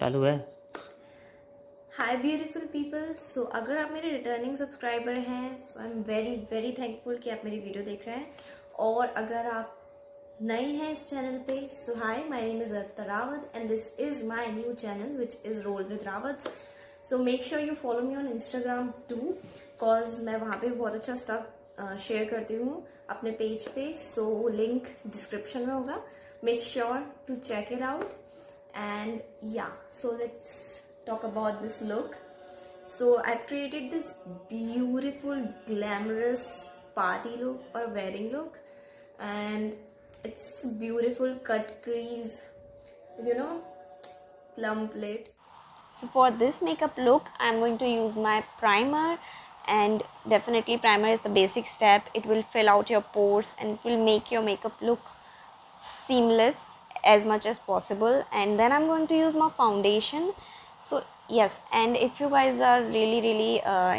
चालू है। हाय beautiful people. सो अगर आप मेरे रिटर्निंग सब्सक्राइबर हैं so I am very very thankful कि आप मेरी वीडियो देख रहे हैं। और अगर आप नए हैं इस चैनल पे so hi, my name is Arpita Rawat and this is my new channel which is roll with Rawat. So make sure you follow me on Instagram too, because मैं वहाँ पे बहुत अच्छा स्टफ शेयर करती हूँ अपने पेज पे। सो लिंक डिस्क्रिप्शन में होगा। Make sure to check it out and yeah, so let's talk about this look. So I've created this beautiful glamorous party look or wedding look, and it's beautiful cut crease with plump lips. So for this makeup look I'm going to use my primer, and definitely primer is the basic step. It will fill out your pores and it will make your makeup look seamless as much as possible. And then I'm going to use my foundation. So yes, and if you guys are really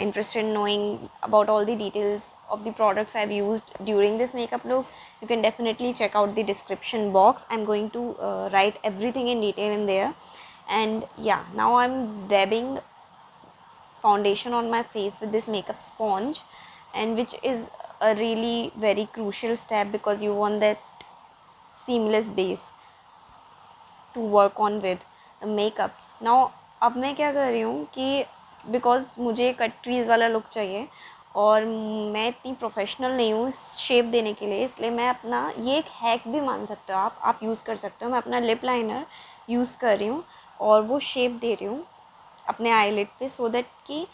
interested in knowing about all the details of the products I've used during this makeup look, you can definitely check out the description box. I'm going to write everything in detail in there. And yeah, now I'm dabbing foundation on my face with this makeup sponge, and which is a really very crucial step because you want that seamless base to work on with the makeup. Now अब मैं क्या कर रही हूँ कि because मुझे cut crease वाला look चाहिए और मैं इतनी प्रोफेशनल नहीं हूँ इस शेप देने के लिए, इसलिए मैं अपना ये एक हैक भी मान सकते हो आप यूज़ कर सकते हो। मैं अपना लिप लाइनर यूज़ कर रही हूँ और वो शेप दे रही हूँ अपने आईलिड पे, सो दैट कि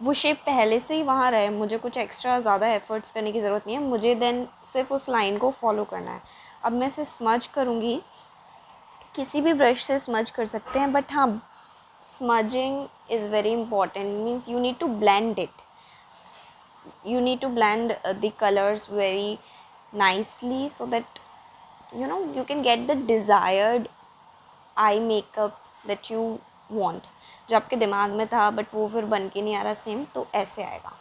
वो शेप पहले से ही वहाँ रहे। मुझे कुछ एक्स्ट्रा ज़्यादा एफर्ट्स करने की ज़रूरत नहीं है, मुझे देन सिर्फ उस लाइन को फॉलो करना है। अब मैं इसे स्मज करूँगी, किसी भी ब्रश से स्मज कर सकते हैं, बट हाँ, smudging is very important. Means you need to blend it, you need to blend the colors very nicely so that you can get the desired eye makeup that you want, जो आपके दिमाग में था but वो फिर बन के नहीं आ रहा सेम, तो ऐसे आएगा।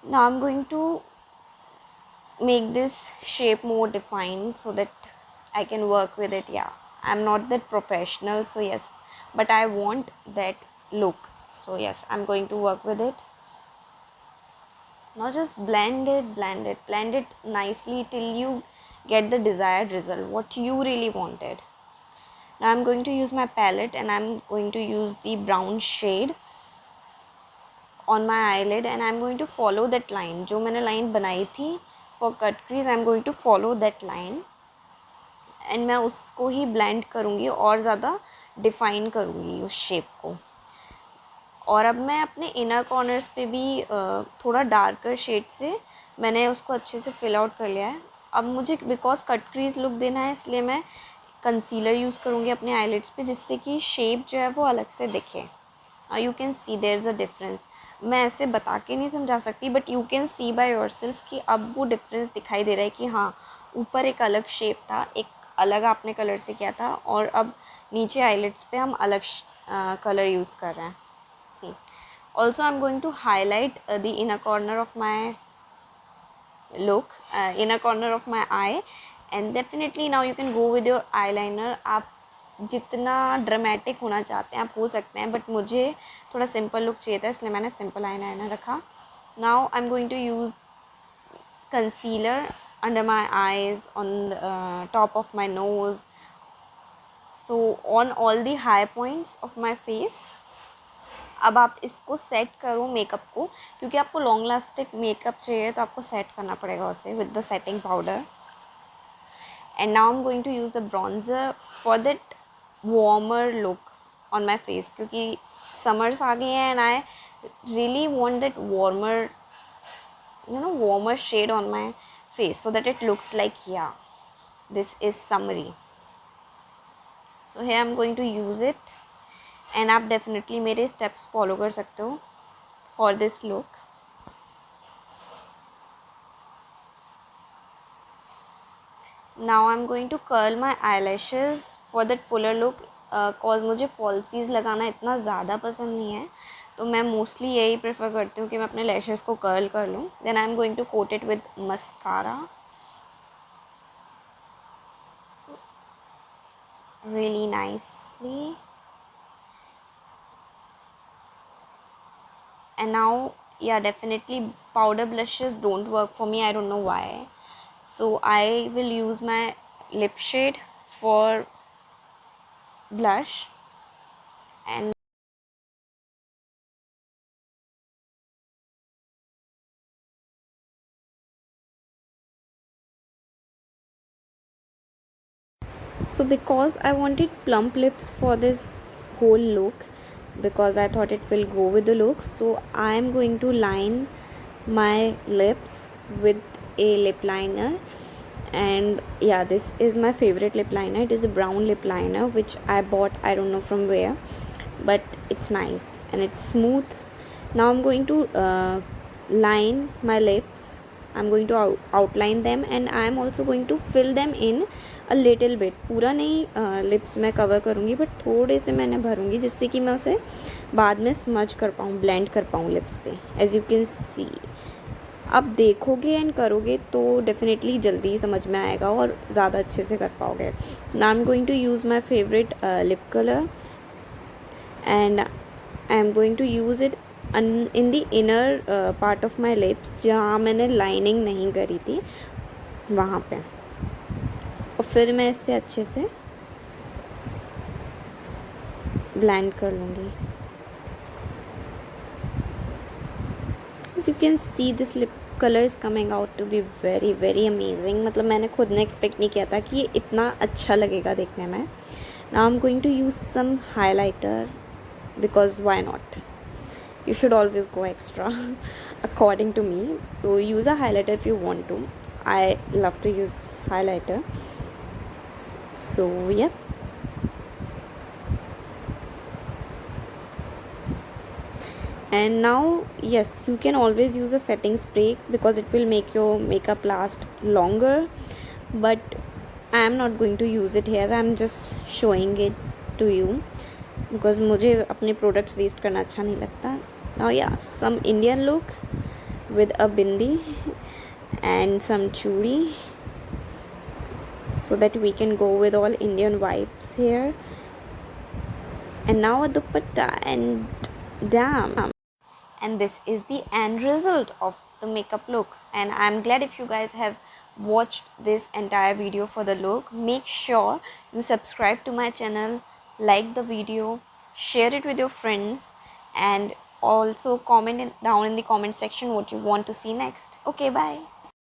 Now I'm going to make this shape more defined so that I can work with it. Yeah, I'm not that professional, so yes, but I want that look, so yes, I'm going to work with it. Now just blend it nicely till you get the desired result, what you really wanted. Now I'm going to use my palette and I'm going to use the brown shade on my eyelid, and I'm going to follow that line जो मैंने line बनाई थी for cut crease. I'm going to follow that line and मैं उसको ही blend करूँगी और ज़्यादा define करूँगी उस shape को। और अब मैं अपने इनर कॉर्नर्स पे भी थोड़ा डार्कर शेड से मैंने उसको अच्छे से फिल आउट कर लिया है। अब मुझे बिकॉज कट क्रीज लुक देना है, इसलिए मैं कंसीलर यूज़ करूँगी अपने आईलिड्स पे, जिससे कि शेप जो है वो अलग से दिखे। You can see there is a difference. मैं ऐसे बता के नहीं समझा सकती, but you can see by yourself कि अब वो डिफरेंस दिखाई दे रहा है कि हाँ, ऊपर एक अलग शेप था, एक अलग आपने कलर से किया था, और अब नीचे आईलिड्स पे हम अलग कलर यूज़ कर रहे हैं। See, also I'm going to highlight the inner corner of my look, inner corner of my eye, and definitely now you can go with your eyeliner. आप जितना ड्रामेटिक होना चाहते हैं आप हो सकते हैं, बट मुझे थोड़ा सिंपल लुक चाहिए था, इसलिए मैंने सिंपल eyeliner रखा। Now I'm going to use concealer under my eyes, on the top of my nose, so on all the high points of my face. अब आप इसको सेट करो मेकअप को, क्योंकि आपको लॉन्ग लास्टिक मेकअप चाहिए तो आपको सेट करना पड़ेगा उसे with the setting powder. And now I am going to use the bronzer for that warmer look on my face, क्योंकि समर्स आ गए हैं and I really want that warmer warmer shade on my face so that it looks like yeah, this is summery. So here I'm going to use it, and आप definitely मेरे steps follow कर सकते हो for this look. Now I am going to curl my eye lashes for that fuller look, cause मुझे falsies लगाना इतना ज़्यादा पसंद नहीं है, तो मैं मोस्टली यही प्रेफर करती हूँ कि मैं अपने लैशेज़ को कर्ल कर लूँ। Then I am going to coat it with mascara really nicely. And now, yeah, definitely powder blushes don't work for me. I don't know why. So I will use my lip shade for blush. And so because I wanted plump lips for this whole look, because I thought it will go with the look, so I am going to line my lips with a lip liner. And yeah, this is my favorite lip liner. It is a brown lip liner which I bought, I don't know from where, but it's nice and it's smooth. Now I'm going to line my lips. I'm going to outline them, and I'm also going to fill them in a little bit. पूरा नहीं lips में cover करूँगी, but थोड़े से मैंने भरूँगी जिससे कि मैं उसे बाद में स्मज कर पाऊँ, ब्लेंड कर पाऊँ लिप्स पे. एज यू कैन सी, अब देखोगे एंड करोगे तो डेफिनेटली जल्दी समझ में आएगा और ज़्यादा अच्छे से कर पाओगे. Now I am going to use my favourite lip colour, and I am going to use it in the inner part of my lips, जहाँ मैंने लाइनिंग नहीं करी थी वहाँ पे. और फिर मैं इससे अच्छे से ब्लेंड कर लूँगी. As you can see, this lip color is coming out to be very very amazing. मतलब मैंने खुद ने एक्सपेक्ट नहीं किया था कि ये इतना अच्छा लगेगा देखने में. Now I'm going to use some highlighter, because why not? You should always go extra according to me. So use a highlighter if you want to. I love to use highlighter. So yeah. And now, yes, you can always use a setting spray because it will make your makeup last longer, but I am not going to use it here. I am just showing it to you because मुझे अपने products waste करना अच्छा नहीं लगता. Now yeah, some Indian look with a bindi and some chudi, so that we can go with all Indian vibes here. And now a dupatta, and damn. And this is the end result of the makeup look, and I'm glad if you guys have watched this entire video for the look. Make sure you subscribe to my channel, like the video, share it with your friends, and also comment down in the comment section what you want to see next. Okay, bye.